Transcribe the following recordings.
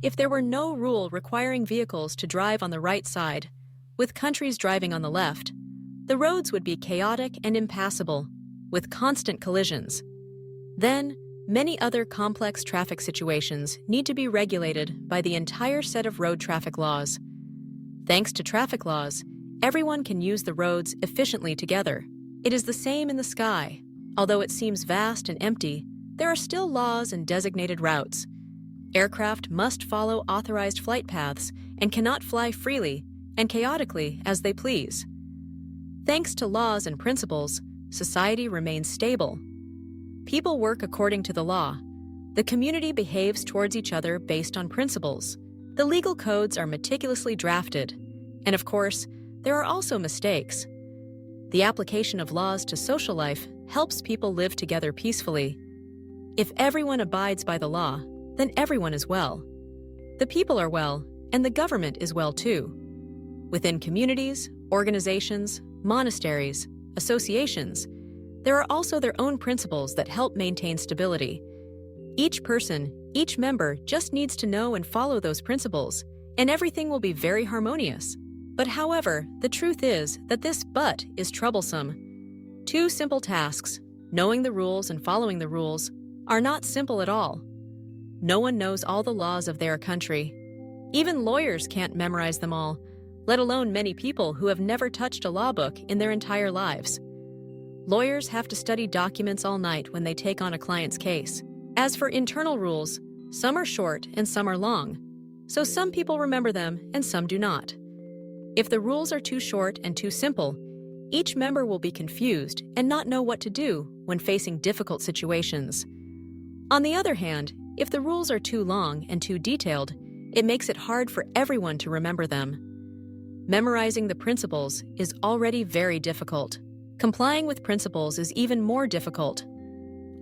If there were no rule requiring vehicles to drive on the right side, with countries driving on the left, the roads would be chaotic and impassable, with constant collisions. Then, many other complex traffic situations need to be regulated by the entire set of road traffic laws. Thanks to traffic laws, everyone can use the roads efficiently together. It is the same in the sky. Although it seems vast and empty, there are still laws and designated routes. Aircraft must follow authorized flight paths and cannot fly freely and chaotically as they please. Thanks to laws and principles, society remains stable. People work according to the law. The community behaves towards each other based on principles. The legal codes are meticulously drafted. And of course, there are also mistakes. The application of laws to social life helps people live together peacefully. If everyone abides by the law, then everyone is well. The people are well, and the government is well too. Within communities, organizations, monasteries, associations, there are also their own principles that help maintain stability. Each person, each member just needs to know and follow those principles, and everything will be very harmonious. But however, the truth is that this "but" is troublesome. Two simple tasks, knowing the rules and following the rules, are not simple at all. No one knows all the laws of their country. Even lawyers can't memorize them all, let alone many people who have never touched a law book in their entire lives. Lawyers have to study documents all night when they take on a client's case. As for internal rules, some are short and some are long, so some people remember them and some do not. If the rules are too short and too simple, each member will be confused and not know what to do when facing difficult situations. On the other hand, if the rules are too long and too detailed, it makes it hard for everyone to remember them. Memorizing the principles is already very difficult. Complying with principles is even more difficult.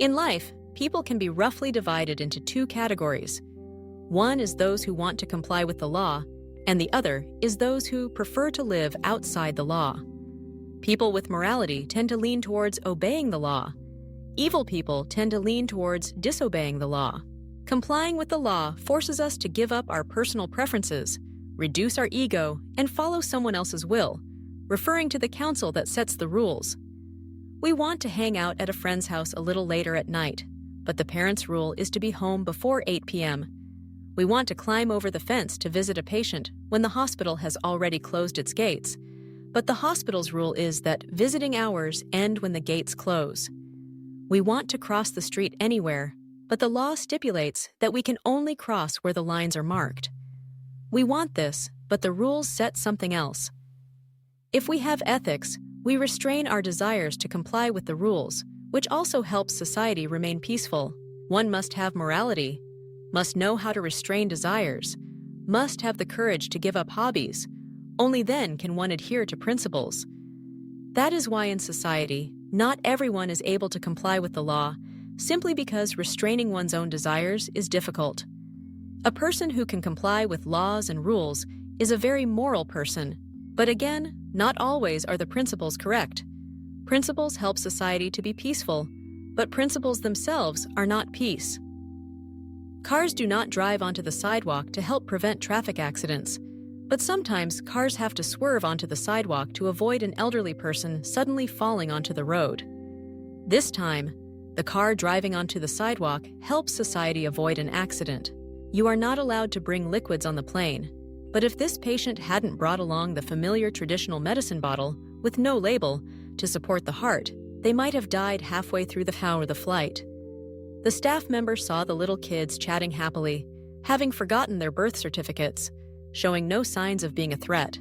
In life, people can be roughly divided into two categories. One is those who want to comply with the law, and the other is those who prefer to live outside the law. People with morality tend to lean towards obeying the law. Evil people tend to lean towards disobeying the law. Complying with the law forces us to give up our personal preferences, reduce our ego, and follow someone else's will, referring to the council that sets the rules. We want to hang out at a friend's house a little later at night, but the parents' rule is to be home before 8 p.m. We want to climb over the fence to visit a patient when the hospital has already closed its gates, but the hospital's rule is that visiting hours end when the gates close. We want to cross the street anywhere, but the law stipulates that we can only cross where the lines are marked. We want this, but the rules set something else. If we have ethics, we restrain our desires to comply with the rules, which also helps society remain peaceful. One must have morality, must know how to restrain desires, must have the courage to give up hobbies. Only then can one adhere to principles. That is why in society, not everyone is able to comply with the law, simply because restraining one's own desires is difficult. A person who can comply with laws and rules is a very moral person, but again, not always are the principles correct. Principles help society to be peaceful, but principles themselves are not peace. Cars do not drive onto the sidewalk to help prevent traffic accidents, but sometimes cars have to swerve onto the sidewalk to avoid an elderly person suddenly falling onto the road. This time, the car driving onto the sidewalk helps society avoid an accident. You are not allowed to bring liquids on the plane, but if this patient hadn't brought along the familiar traditional medicine bottle with no label to support the heart, they might have died halfway through the flight. The staff member saw the little kids chatting happily, having forgotten their birth certificates, showing no signs of being a threat,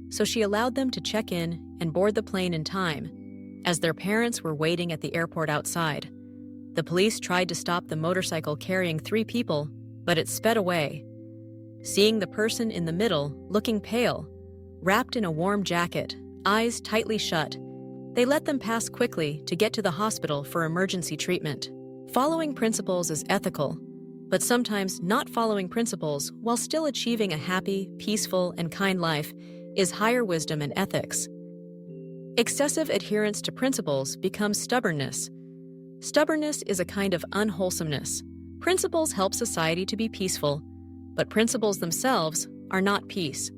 so she allowed them to check in and board the plane in time, as their parents were waiting at the airport outside. The police tried to stop the motorcycle carrying 3 people, but it sped away. Seeing the person in the middle, looking pale, wrapped in a warm jacket, eyes tightly shut, they let them pass quickly to get to the hospital for emergency treatment. Following principles is ethical, but sometimes not following principles while still achieving a happy, peaceful, and kind life is higher wisdom and ethics. Excessive adherence to principles becomes stubbornness. Stubbornness is a kind of unwholesomeness. Principles help society to be peaceful, but principles themselves are not peace.